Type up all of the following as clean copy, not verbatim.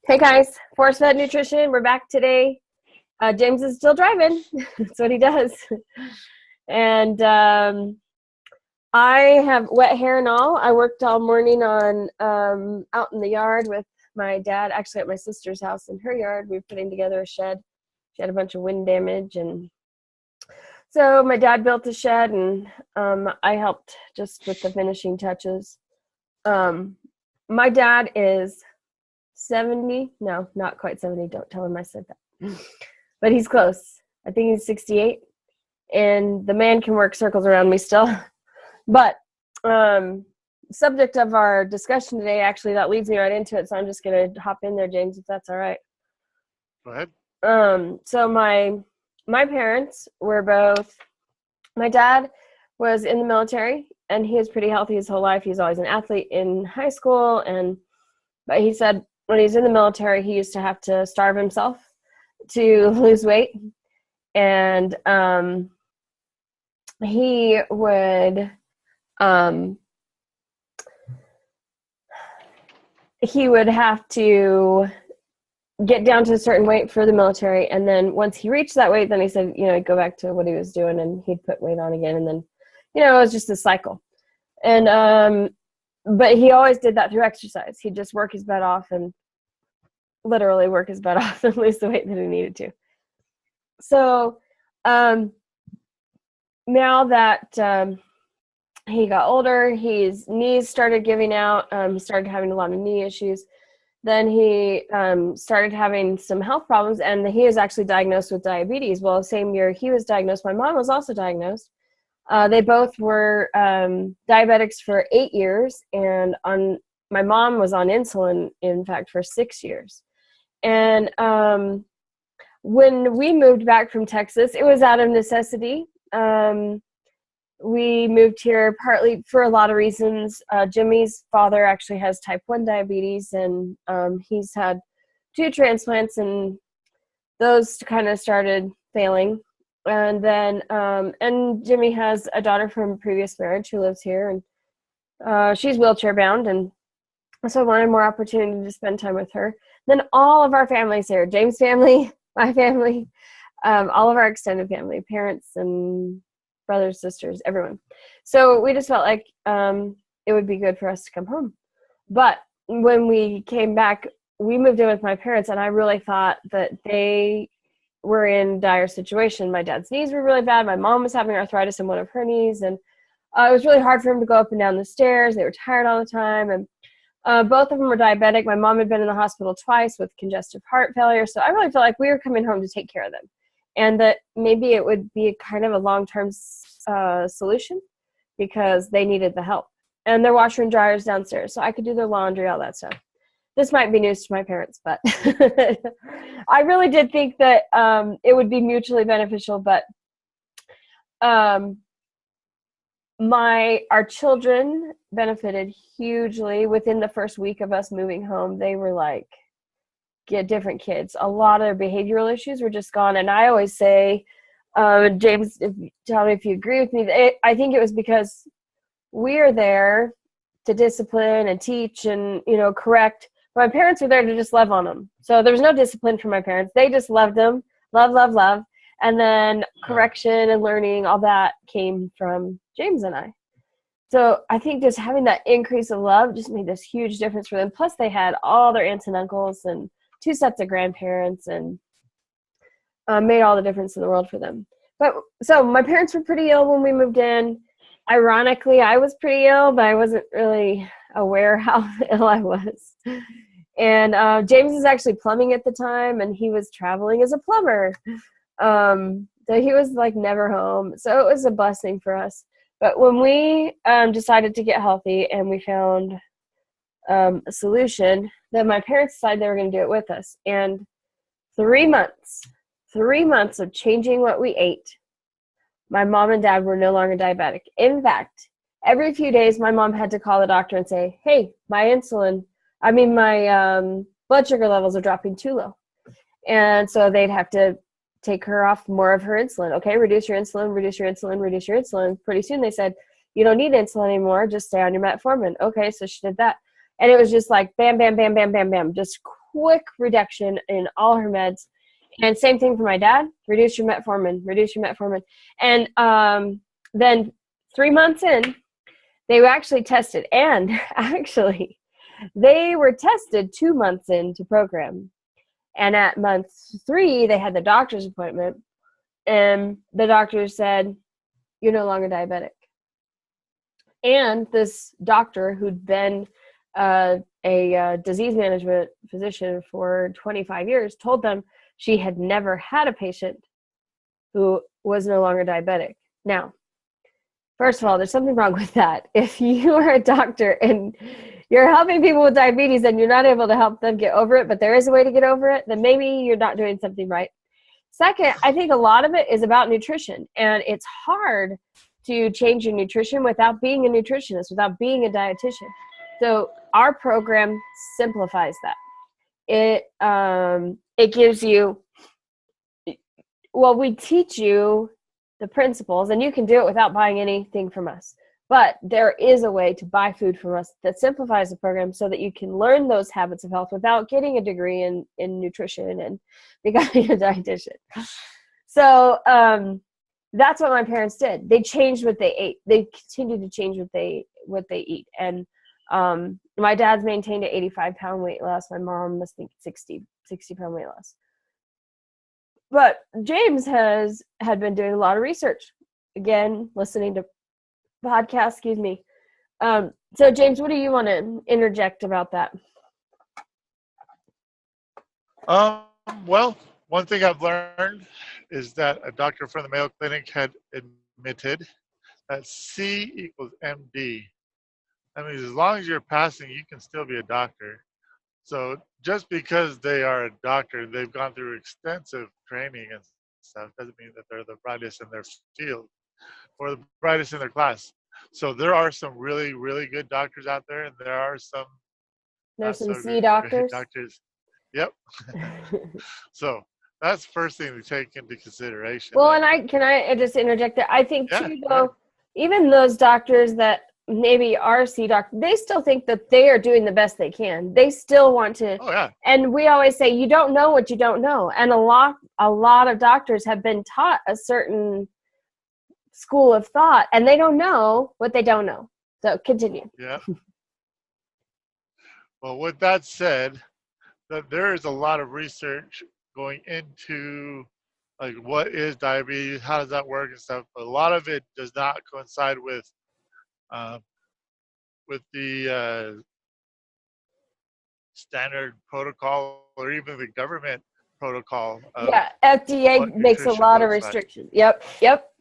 Hey guys, Force Fed Nutrition. We're back today. James is still driving. That's what he does. And I have wet hair and all. I worked all morning on out in the yard with my dad, actually at my sister's house in her yard. We were putting together a shed. She had a bunch of wind damage. And so my dad built a shed and I helped just with the finishing touches. My dad is 70, no, not quite 70. Don't tell him I said that. But he's close. I think he's 68. And the man can work circles around me still. But subject of our discussion today, actually, that leads me right into it. So I'm just going to hop in there, James, if that's all right. Go ahead. So my parents were both, my dad was in the military, and he was pretty healthy his whole life. He was always an athlete in high school. But he said when he was in the military, he used to have to starve himself to lose weight. And he would have to get down to a certain weight for the military. And then once he reached that weight, then he said, he'd go back to what he was doing and he'd put weight on again. And then, it was just a cycle. And, but he always did that through exercise. He'd just work his butt off and literally work his butt off and lose the weight that he needed to. So now that he got older, his knees started giving out. He started having a lot of knee issues. Then he started having some health problems, and he was actually diagnosed with diabetes. Well, the same year he was diagnosed, my mom was also diagnosed. They both were diabetics for 8 years, and my mom was on insulin, in fact, for 6 years. And when we moved back from Texas, it was out of necessity. We moved here partly for a lot of reasons. Jimmy's father actually has type 1 diabetes, and he's had 2 transplants, and those kind of started failing. And then, and Jimmy has a daughter from a previous marriage who lives here, and she's wheelchair bound. And so I wanted more opportunity to spend time with her. Then all of our families here, James' family, my family, all of our extended family, parents and brothers, sisters, everyone. So we just felt like it would be good for us to come home. But when we came back, we moved in with my parents, and I really thought that they were in dire situation. My dad's knees were really bad. My mom was having arthritis in one of her knees, and it was really hard for him to go up and down the stairs. They were tired all the time, and both of them were diabetic. My mom had been in the hospital twice with congestive heart failure, so I really felt like we were coming home to take care of them, and that maybe it would be kind of a long-term solution because they needed the help. And their washer and dryers downstairs, so I could do their laundry, all that stuff. This might be news to my parents, but I really did think that it would be mutually beneficial. But our children benefited hugely within the first week of us moving home. They were like different kids. A lot of their behavioral issues were just gone. And I always say, James, tell me if you agree with me. I think it was because we are there to discipline and teach and correct. My parents were there to just love on them. So there was no discipline from my parents. They just loved them. Love, love, love. And then correction and learning, all that came from James and I. So I think just having that increase of love just made this huge difference for them. Plus they had all their aunts and uncles and 2 sets of grandparents, and made all the difference in the world for them. But so my parents were pretty ill when we moved in. Ironically, I was pretty ill, but I wasn't really aware how ill I was. And James was actually plumbing at the time, and he was traveling as a plumber. So he was like never home. So it was a blessing for us. But when we decided to get healthy and we found a solution, then my parents decided they were going to do it with us. And 3 months of changing what we ate, my mom and dad were no longer diabetic. In fact, every few days, my mom had to call the doctor and say, hey, my blood sugar levels are dropping too low. And so they'd have to take her off more of her insulin. Okay, reduce your insulin, reduce your insulin, reduce your insulin. Pretty soon they said, you don't need insulin anymore, just stay on your metformin. Okay, so she did that. And it was just like bam, bam, bam, bam, bam, bam, just quick reduction in all her meds. And same thing for my dad, reduce your metformin. And then 3 months in, they were actually tested. And actually, they were tested 2 months into program. And at month 3, they had the doctor's appointment. And the doctor said, you're no longer diabetic. And this doctor who'd been a disease management physician for 25 years told them she had never had a patient who was no longer diabetic. Now, first of all, there's something wrong with that. If you are a doctor and you're helping people with diabetes and you're not able to help them get over it, but there is a way to get over it, then maybe you're not doing something right. Second, I think a lot of it is about nutrition, and it's hard to change your nutrition without being a nutritionist, without being a dietitian. So our program simplifies that. It gives you, well, we teach you the principles, and you can do it without buying anything from us. But there is a way to buy food from us that simplifies the program so that you can learn those habits of health without getting a degree in nutrition and becoming a dietitian. So that's what my parents did. They changed what they ate. They continued to change what they eat. And my dad's maintained an 85-pound weight loss. My mom must think 60-pound weight loss. But James had been doing a lot of research. Again, listening to podcasts, excuse me. So James, what do you want to interject about that? Well, one thing I've learned is that a doctor from the Mayo Clinic had admitted that C equals MD. I mean, as long as you're passing, you can still be a doctor. So just because they are a doctor, they've gone through extensive training and stuff, doesn't mean that they're the brightest in their field or the brightest in their class. So there are some really, really good doctors out there, and there are some There's some so C doctors. Yep. So that's the first thing to take into consideration. Well, and can I just interject there? I think too, though, right. Even those doctors that maybe are C doctors, they still think that they are doing the best they can. They still want to. Oh, yeah. And we always say, you don't know what you don't know. And a lot of doctors have been taught a certain school of thought, and they don't know what they don't know. So continue. Yeah. Well, with that said, that there is a lot of research going into like what is diabetes, how does that work and stuff. But a lot of it does not coincide with the standard protocol or even the government protocol. Yeah, FDA makes a lot of restrictions. Like. Yep.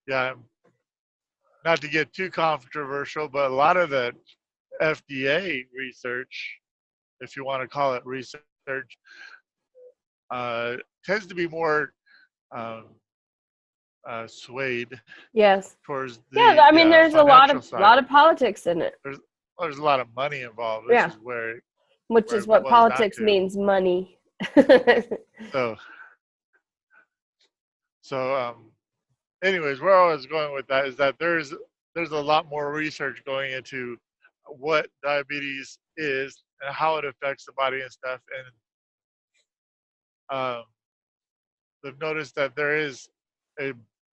Yeah, not to get too controversial, but a lot of the FDA research, if you want to call it research, tends to be more swayed. Yes. Towards the I mean, there's a lot of politics in it. There's a lot of money involved, which is what politics means, money. So anyways, where I was going with that is that there's a lot more research going into what diabetes is and how it affects the body and stuff. And they've noticed that there is a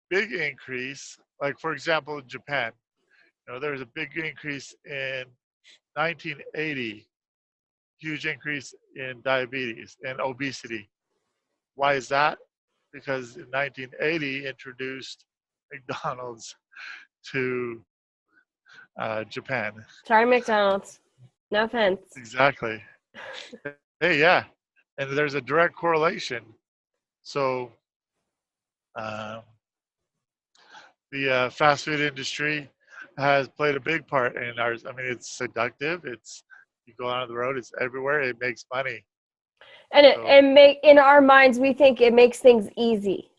big increase, like for example, in Japan. There was a big increase in 1980, huge increase in diabetes and obesity. Why is that? Because in 1980 introduced McDonald's to Japan. Sorry, McDonald's. No offense. Exactly. Hey, yeah. And there's a direct correlation. So the fast food industry has played a big part in ours. I mean, it's seductive. You go on the road, it's everywhere. It makes money. And in our minds, we think it makes things easy.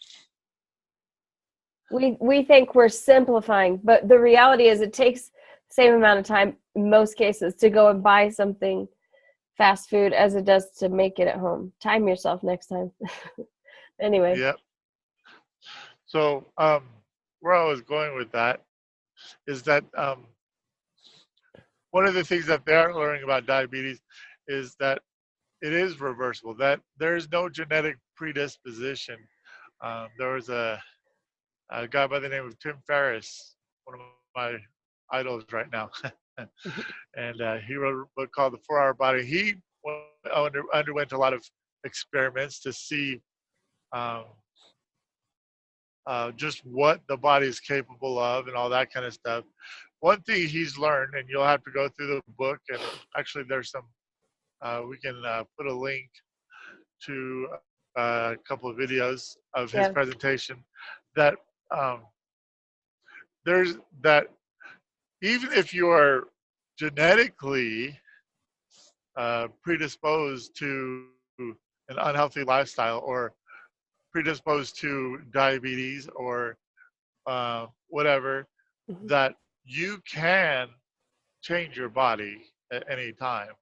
We think we're simplifying, but the reality is it takes the same amount of time in most cases to go and buy something fast food as it does to make it at home. Time yourself next time. Anyway. Yep. So where I was going with that is that one of the things that they are learning about diabetes is that it is reversible, that there is no genetic predisposition. There was a guy by the name of Tim Ferriss, one of my idols right now. And he wrote a book called The 4 Hour Body. He underwent a lot of experiments to see um, just what the body is capable of and all that kind of stuff. One thing he's learned, and you'll have to go through the book, and actually there's some, we can put a link to a couple of videos of his presentation, that there's that even if you are genetically predisposed to an unhealthy lifestyle, or predisposed to diabetes, or whatever, that you can change your body at any time.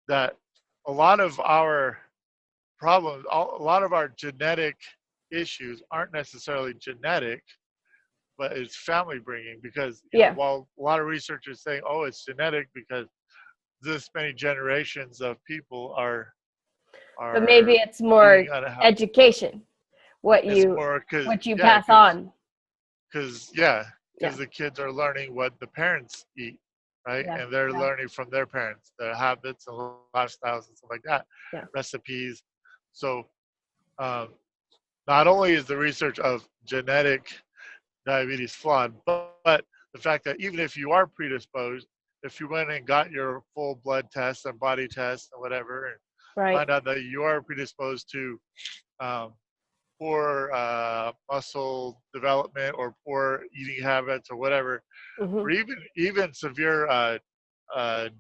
That a lot of our problems, a lot of our genetic issues aren't necessarily genetic, but it's family bringing, because you know, while a lot of researchers saying, oh, it's genetic because this many generations of people are but maybe it's more education, what you pass on. Because the kids are learning what the parents eat, right? And they're learning from their parents, their habits and lifestyles and stuff like that, recipes. So not only is the research of genetic diabetes flawed, but the fact that even if you are predisposed, if you went and got your full blood test and body test and whatever, and find out that you are predisposed to poor muscle development, or poor eating habits, or whatever, or even severe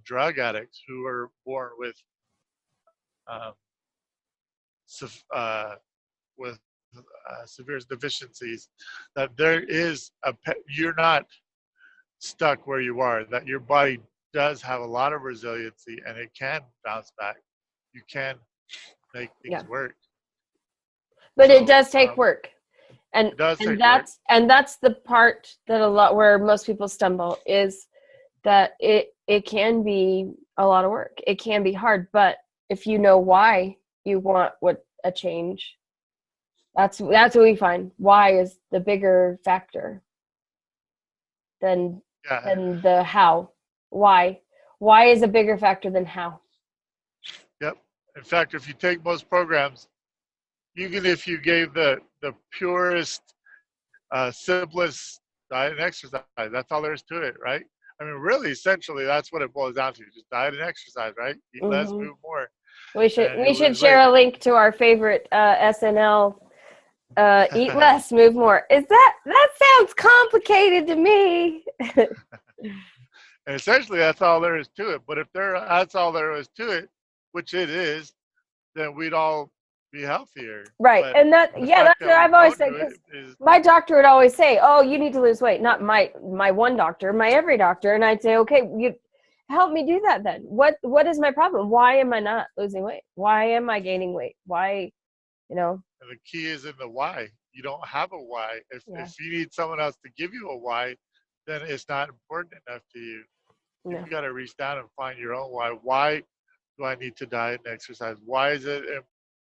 drug addicts who are born with severe deficiencies, that there is you're not stuck where you are, that your body does have a lot of resiliency and it can bounce back. You can make things work. But it does take work. And that's the part that where most people stumble, is that it can be a lot of work. It can be hard, but if you know why you want a change, that's what we find. Why is the bigger factor than the how. Why is a bigger factor than how. Yep. In fact, if you take most programs, even if you gave the purest, simplest diet and exercise, that's all there is to it, right? I mean, really, essentially, that's what it boils down to: just diet and exercise, right? Eat less, move more. We should share a link to our favorite SNL. Eat less, move more. That sounds complicated to me? And essentially, that's all there is to it. But if that's all there is to it, which it is, then we'd all be healthier. Right. But and that's what I've always said. My doctor would always say, oh, you need to lose weight. Not my one doctor, my every doctor. And I'd say, okay, you help me do that then. What is my problem? Why am I not losing weight? Why am I gaining weight? Why, And the key is in the why. You don't have a why. If you need someone else to give you a why, then it's not important enough to you. You've got to reach down and find your own why. Why do I need to diet and exercise? Why is it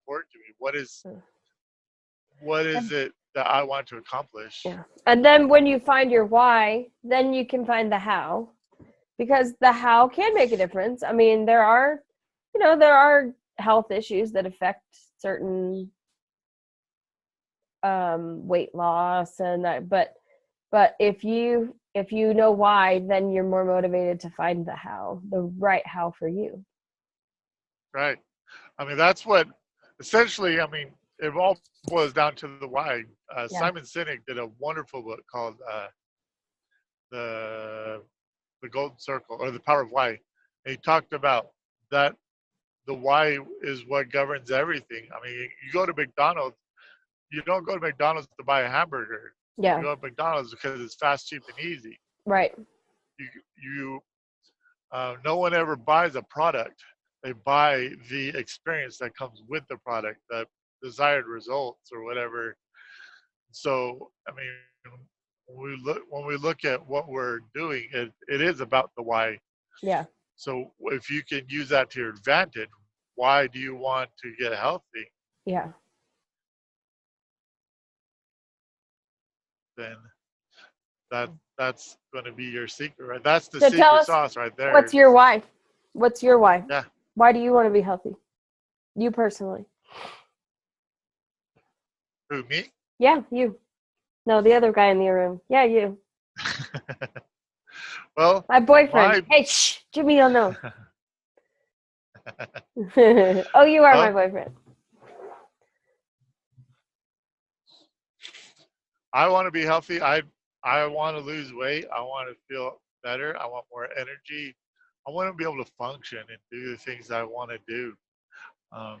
important to me? What is it that I want to accomplish? Yeah. And then when you find your why, then you can find the how, because the how can make a difference. I mean, there are health issues that affect certain weight loss and that, but if you know why, then you're more motivated to find the how, the right how for you. Right. I mean, that's what essentially, I mean, it all boils down to the why. Simon Sinek did a wonderful book called the Golden Circle, or The Power of Why. And he talked about that the why is what governs everything. I mean, you go to McDonald's, you don't go to McDonald's to buy a hamburger. Yeah. You go to McDonald's because it's fast, cheap, and easy. Right. No one ever buys a product. They buy the experience that comes with the product, the desired results or whatever. So, I mean, when we look at what we're doing, it is about the why. Yeah. So if you can use that to your advantage, why do you want to get healthy? Yeah. Then that's going to be your secret, right? That's the So tell secret us, sauce right there. what's your why? What's your why? Yeah. Why do you want to be healthy? You personally. Who, me? Yeah, you. No, the other guy in the room. Yeah, you. Well, My boyfriend. my Hey, shh, Jimmy, don't know. Oh, you are my well, boyfriend. I want to be healthy. I want to lose weight. I want to feel better. I want more energy. I want to be able to function and do the things I want to do. Um,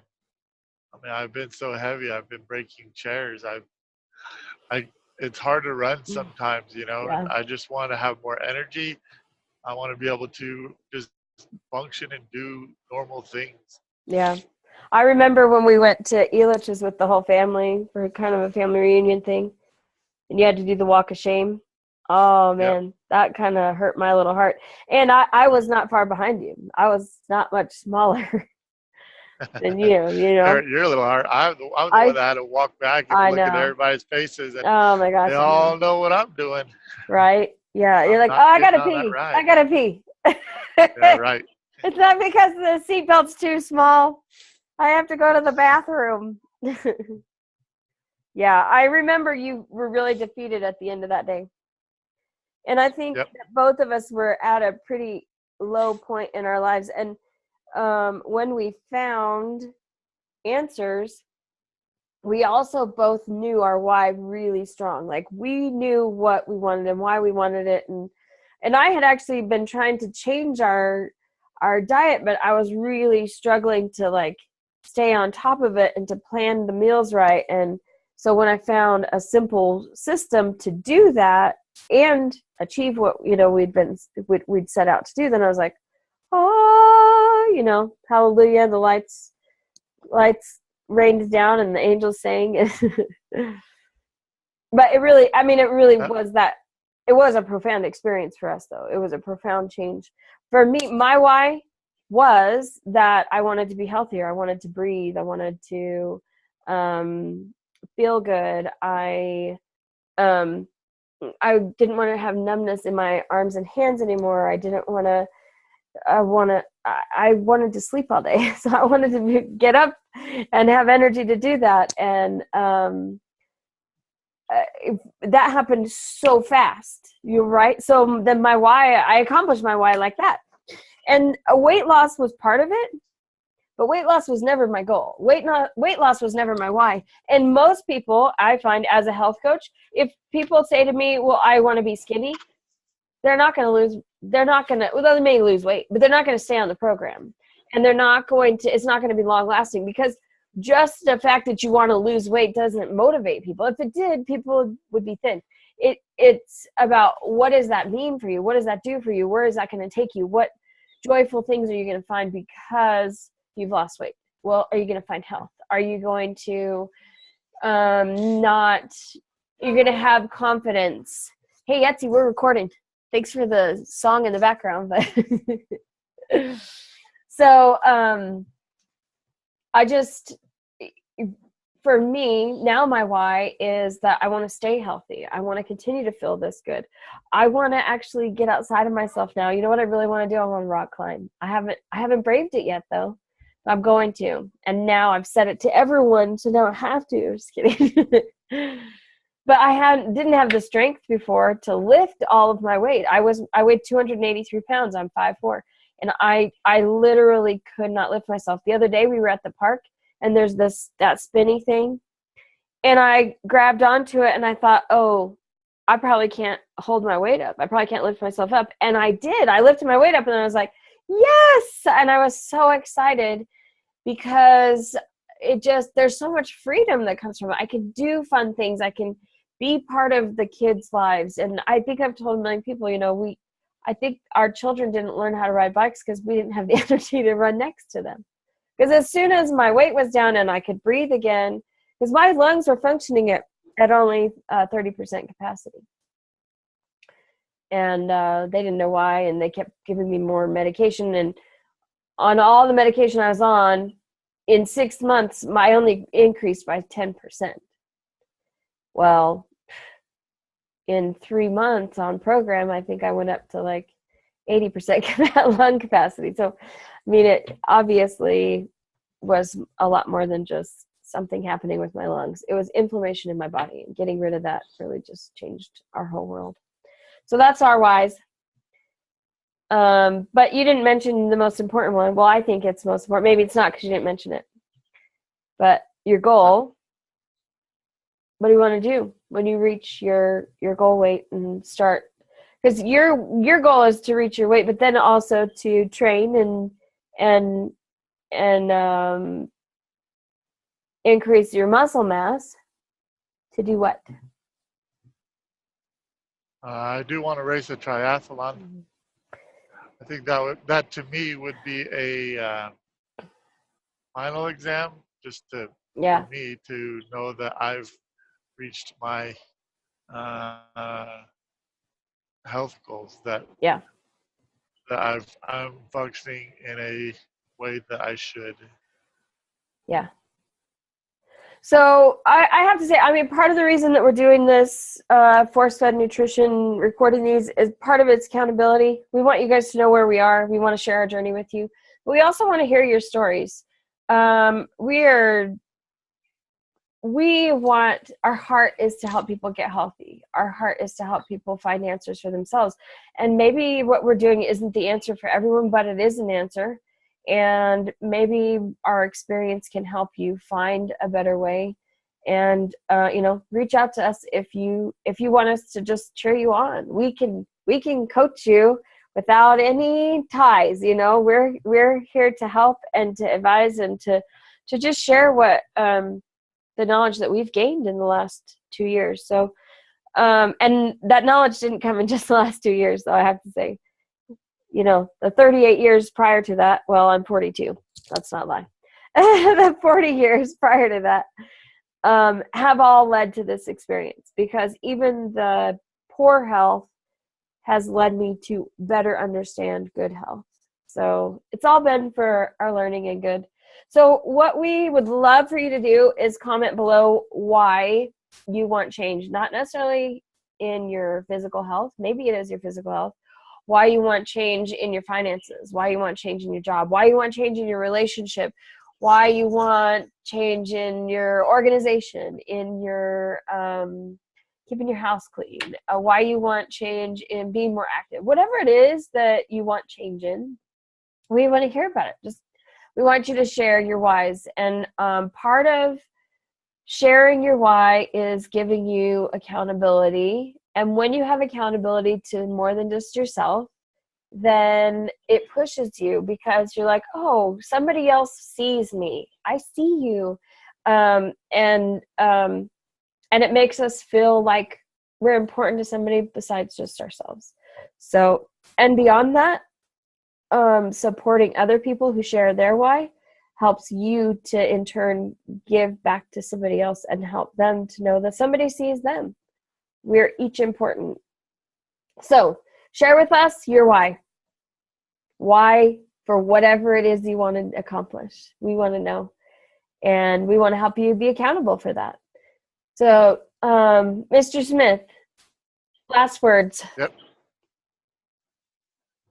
I mean, I've been so heavy. I've been breaking chairs. I, it's hard to run sometimes, you know, and Yeah. I just want to have more energy. I want to be able to just function and do normal things. Yeah. I remember when we went to Elitch's with the whole family for kind of a family reunion thing, and you had to do the walk of shame. Oh, Yep. man, that kind of hurt my little heart. And I was not far behind you. I was not much smaller than you know. You're a little hard. I'm the one I that had to walk back and I look at know. everybody's faces, and Oh, my they gosh, I know. all know what I'm doing. Right? Yeah. You're I'm like, oh, not I got getting to on that pee. I ride. got to pee. Yeah, right. It's not because the seatbelt's too small. I have to go to the bathroom. Yeah, I remember you were really defeated at the end of that day. And I think Yep. that both of us were at a pretty low point in our lives. And when we found answers, we also both knew our why really strong. Like we knew what we wanted and why we wanted it. And I had actually been trying to change our diet, but I was really struggling to like stay on top of it and to plan the meals right. And so when I found a simple system to do that and achieve what we'd set out to do, then I was like, oh, hallelujah, the lights rained down and the angels sang. But it really was that. It was a profound experience for us, though. It was a profound change for me. My why was that I wanted to be healthier. I wanted to breathe. I wanted to feel good. I didn't want to have numbness in my arms and hands anymore. I wanted to sleep all day. So I wanted to get up and have energy to do that. And that happened so fast. You're right. So then I accomplished my why like that. And weight loss was part of it, but weight loss was never my goal. Weight loss was never my why. And most people, I find as a health coach, if people say to me, well, I want to be skinny, they may lose weight, but they're not going to stay on the program. And it's not going to be long lasting, because just the fact that you want to lose weight doesn't motivate people. If it did, people would be thin. It's about, what does that mean for you? What does that do for you? Where is that going to take you? What joyful things are you going to find because you've lost weight? Well, are you going to find health? Are you going to you're going to have confidence? Hey, Etsy, we're recording. Thanks for the song in the background. But so for me, now my why is that I want to stay healthy. I want to continue to feel this good. I want to actually get outside of myself now. You know what I really want to do? I want to rock climb. I haven't braved it yet, though. I'm going to. And now I've said it to everyone, so now I have to. Just kidding. But didn't have the strength before to lift all of my weight. I weighed 283 pounds. I'm 5'4", and I literally could not lift myself. The other day we were at the park, and there's that spinny thing, and I grabbed onto it, and I thought, oh, I probably can't hold my weight up. I probably can't lift myself up, and I did. I lifted my weight up, and I was like, yes, and I was so excited because there's so much freedom that comes from it. I can do fun things. I can be part of the kids' lives. And I think I've told a million people, I think our children didn't learn how to ride bikes because we didn't have the energy to run next to them. Because as soon as my weight was down and I could breathe again, because my lungs were functioning at only 30% capacity. and they didn't know why, and they kept giving me more medication. And on all the medication I was on, in 6 months, I only increased by 10%. Well, in 3 months on program, I think I went up to like 80% lung capacity. So, I mean, it obviously was a lot more than just something happening with my lungs. It was inflammation in my body, and getting rid of that really just changed our whole world. So that's our whys. But you didn't mention the most important one. Well, I think it's most important. Maybe it's not because you didn't mention it. But your goal, what do you want to do when you reach your goal weight and start? Because your goal is to reach your weight, but then also to train and increase your muscle mass. To do what? I do want to race a triathlon. Mm-hmm. I think that to me would be a final exam, just for me to know that I've reached my health goals, that I'm functioning in a way that I should. Yeah. So I have to say, I mean, part of the reason that we're doing this force-fed nutrition, recording these, is part of its accountability. We want you guys to know where we are. We want to share our journey with you. But we also want to hear your stories. Our heart is to help people get healthy. Our heart is to help people find answers for themselves. And maybe what we're doing isn't the answer for everyone, but it is an answer. And maybe our experience can help you find a better way. And reach out to us if you want us to just cheer you on. We can coach you without any ties. We're here to help and to advise and to just share what the knowledge that we've gained in the last 2 years. So, and that knowledge didn't come in just the last 2 years, though, I have to say. The 38 years prior to that, well, I'm 42. Let's not lie. The 40 years prior to that have all led to this experience, because even the poor health has led me to better understand good health. So it's all been for our learning and good. So what we would love for you to do is comment below why you want change, not necessarily in your physical health. Maybe it is your physical health. Why you want change in your finances, why you want change in your job, why you want change in your relationship, why you want change in your organization, in your keeping your house clean, why you want change in being more active. Whatever it is that you want change in, we want to hear about it. We want you to share your whys. And part of sharing your why is giving you accountability. And when you have accountability to more than just yourself, then it pushes you, because you're like, oh, somebody else sees me. I see you. And it makes us feel like we're important to somebody besides just ourselves. So, and beyond that, supporting other people who share their why helps you to in turn give back to somebody else and help them to know that somebody sees them. We're each important. So share with us your why. Why for whatever it is you want to accomplish. We want to know. And we want to help you be accountable for that. So, Mr. Smith, last words. Yep.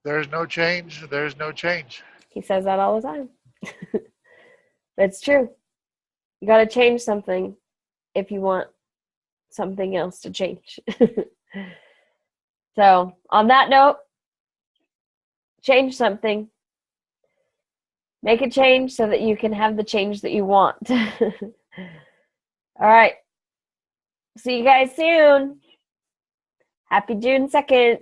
There's no change. There's no change. He says that all the time. It's true. You got to change something if you want something else to change. So on that note, change something. Make a change so that you can have the change that you want. All right. See you guys soon. Happy June 2nd.